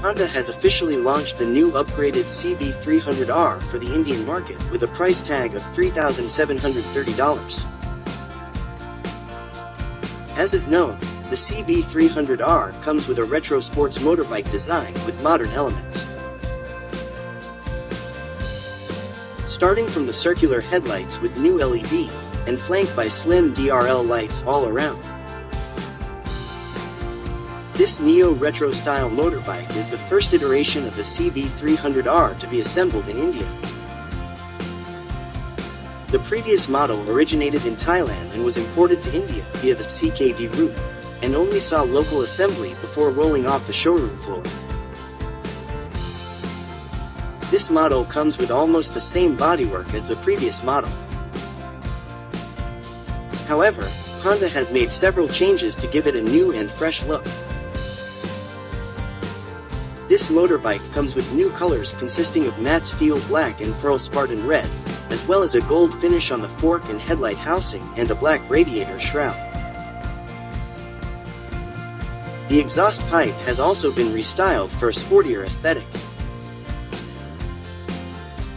Honda has officially launched the new upgraded CB300R for the Indian market with a price tag of $3,730. As is known, the CB300R comes with a retro sports motorbike design with modern elements. Starting from the circular headlights with new LED, and flanked by slim DRL lights all around. This neo-retro style motorbike is the first iteration of the CB300R to be assembled in India. The previous model originated in Thailand and was imported to India via the CKD route, and only saw local assembly before rolling off the showroom floor. This model comes with almost the same bodywork as the previous model. However, Honda has made several changes to give it a new and fresh look. This motorbike comes with new colors consisting of matte steel black and pearl Spartan red, as well as a gold finish on the fork and headlight housing and a black radiator shroud. The exhaust pipe has also been restyled for a sportier aesthetic.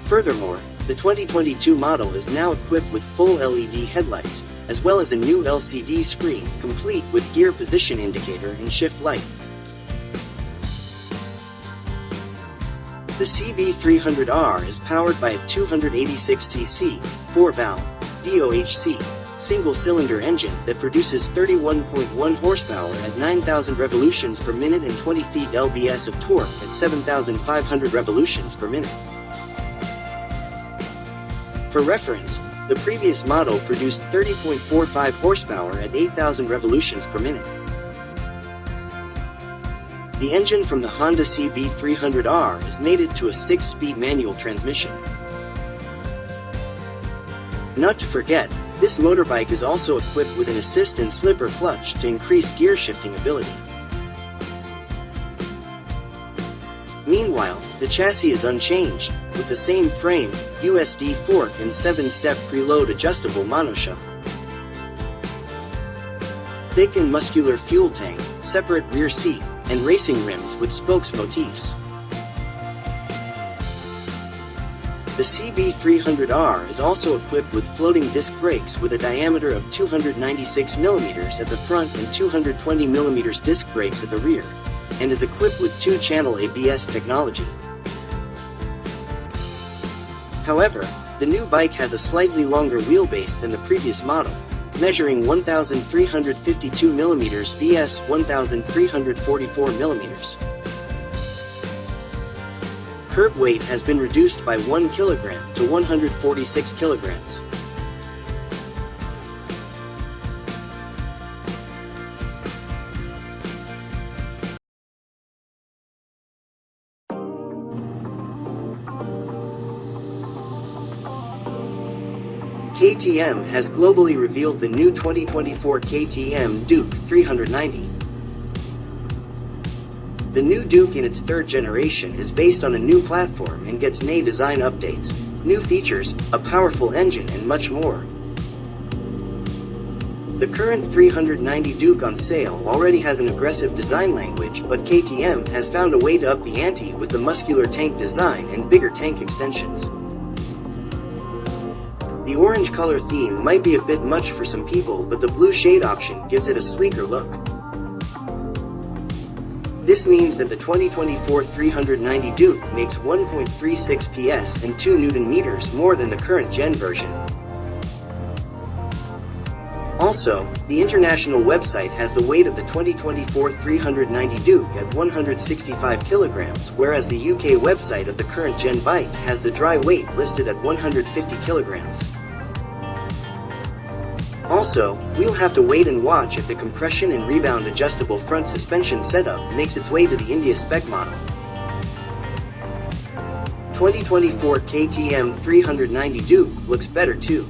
Furthermore, the 2022 model is now equipped with full LED headlights, as well as a new LCD screen complete with gear position indicator and shift light. The CB300R is powered by a 286cc, 4-valve, DOHC, single-cylinder engine that produces 31.1 horsepower at 9,000 revolutions per minute and 20 feet lbs of torque at 7,500 revolutions per minute. For reference, the previous model produced 30.45 horsepower at 8,000 revolutions per minute. The engine from the Honda CB300R is mated to a 6-speed manual transmission. Not to forget, this motorbike is also equipped with an assist and slipper clutch to increase gear shifting ability. Meanwhile, the chassis is unchanged, with the same frame, USD fork and 7-step preload adjustable monoshock. Thick and muscular fuel tank, separate rear seat, and racing rims with spokes motifs. The CB300R is also equipped with floating disc brakes with a diameter of 296mm at the front and 220mm disc brakes at the rear, and is equipped with 2-channel ABS technology. However, the new bike has a slightly longer wheelbase than the previous model, measuring 1,352mm vs 1,344mm. Curb weight has been reduced by 1 kg to 146 kg. KTM has globally revealed the new 2024 KTM Duke 390. The new Duke in its third generation is based on a new platform and gets new design updates, new features, a powerful engine and much more. The current 390 Duke on sale already has an aggressive design language, but KTM has found a way to up the ante with the muscular tank design and bigger tank extensions. The orange color theme might be a bit much for some people, but the blue shade option gives it a sleeker look. This means that the 2024 390 Duke makes 1.36 PS and 2 Nm more than the current gen version. Also, the international website has the weight of the 2024 390 Duke at 165 kg, whereas the UK website of the current gen bike has the dry weight listed at 150 kg. Also, we'll have to wait and watch if the compression and rebound adjustable front suspension setup makes its way to the India spec model. 2024 KTM 390 Duke looks better too.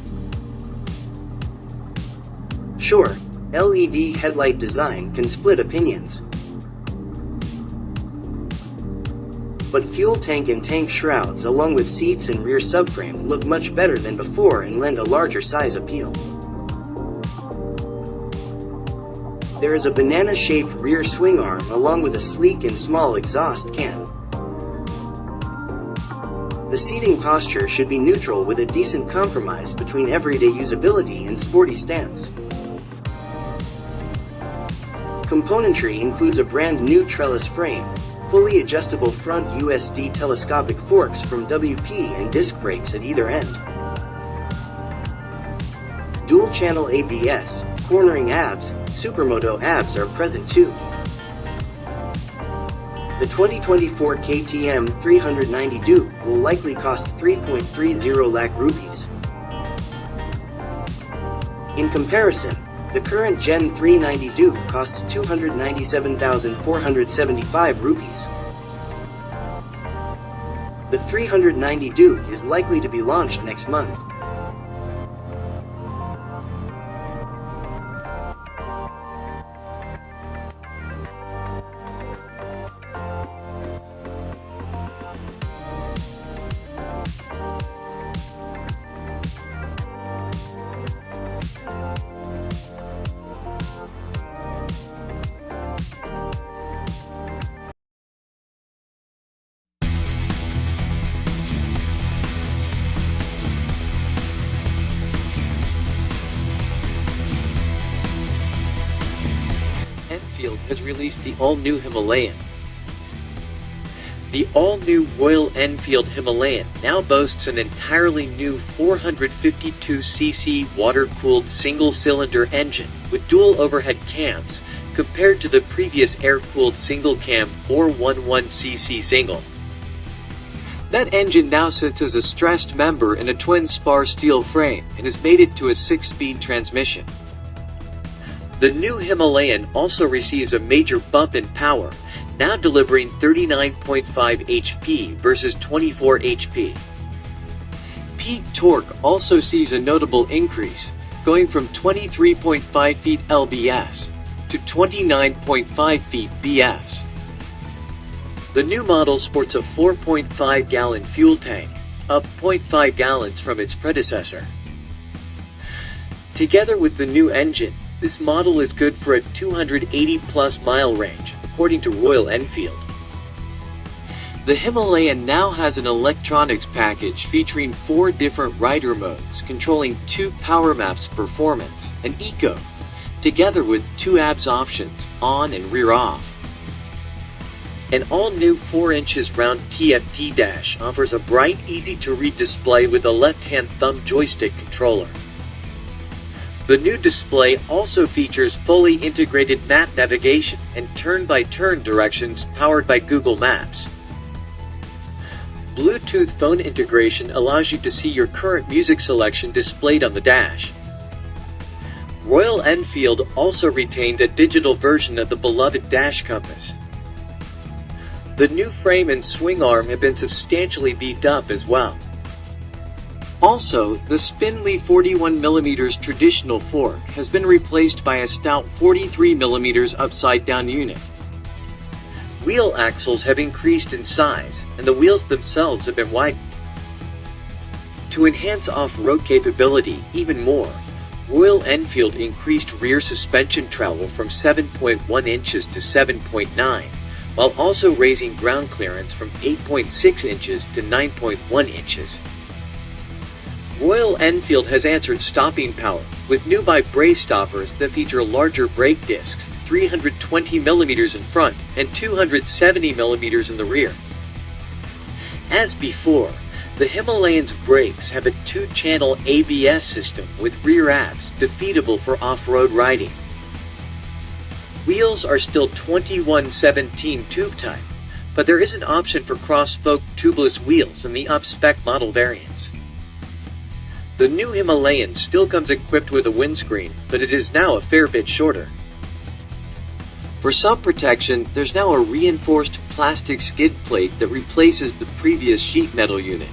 Sure, LED headlight design can split opinions. But fuel tank and tank shrouds along with seats and rear subframe look much better than before and lend a larger size appeal. There is a banana-shaped rear swing arm along with a sleek and small exhaust can. The seating posture should be neutral with a decent compromise between everyday usability and sporty stance. Componentry includes a brand new trellis frame, fully adjustable front USD telescopic forks from WP and disc brakes at either end. Dual-channel ABS, cornering ABS, Supermoto ABS are present too. The 2024 KTM 390 Duke will likely cost 3.30 lakh rupees. In comparison, the current Gen 390 Duke costs 297,475 rupees. The 390 Duke is likely to be launched next month. Enfield has released the all-new Himalayan. The all-new Royal Enfield Himalayan now boasts an entirely new 452cc water-cooled single-cylinder engine with dual overhead cams compared to the previous air-cooled single-cam 411cc single. That engine now sits as a stressed member in a twin-spar steel frame and is mated to a 6-speed transmission. The new Himalayan also receives a major bump in power, now delivering 39.5 HP versus 24 HP. Peak torque also sees a notable increase, going from 23.5 feet lbs to 29.5 feet bs. The new model sports a 4.5-gallon fuel tank, up 0.5 gallons from its predecessor. Together with the new engine, this model is good for a 280-plus mile range, according to Royal Enfield. The Himalayan now has an electronics package featuring 4 different rider modes, controlling 2 power maps performance and eco, together with 2 ABS options, on and rear off. An all-new 4 inches round TFT dash offers a bright, easy-to-read display with a left-hand thumb joystick controller. The new display also features fully integrated map navigation and turn-by-turn directions powered by Google Maps. Bluetooth phone integration allows you to see your current music selection displayed on the dash. Royal Enfield also retained a digital version of the beloved dash compass. The new frame and swing arm have been substantially beefed up as well. Also, the spindly 41mm traditional fork has been replaced by a stout 43mm upside-down unit. Wheel axles have increased in size, and the wheels themselves have been widened. To enhance off-road capability even more, Royal Enfield increased rear suspension travel from 7.1 inches to 7.9, while also raising ground clearance from 8.6 inches to 9.1 inches. Royal Enfield has answered stopping power with new by-brace stoppers that feature larger brake discs, 320mm in front and 270mm in the rear. As before, the Himalayan's brakes have a 2-channel ABS system with rear ABS, defeatable for off-road riding. Wheels are still 2117 tube type, but there is an option for cross-spoke tubeless wheels in the up-spec model variants. The new Himalayan still comes equipped with a windscreen, but it is now a fair bit shorter. For some protection, there's now a reinforced plastic skid plate that replaces the previous sheet metal unit.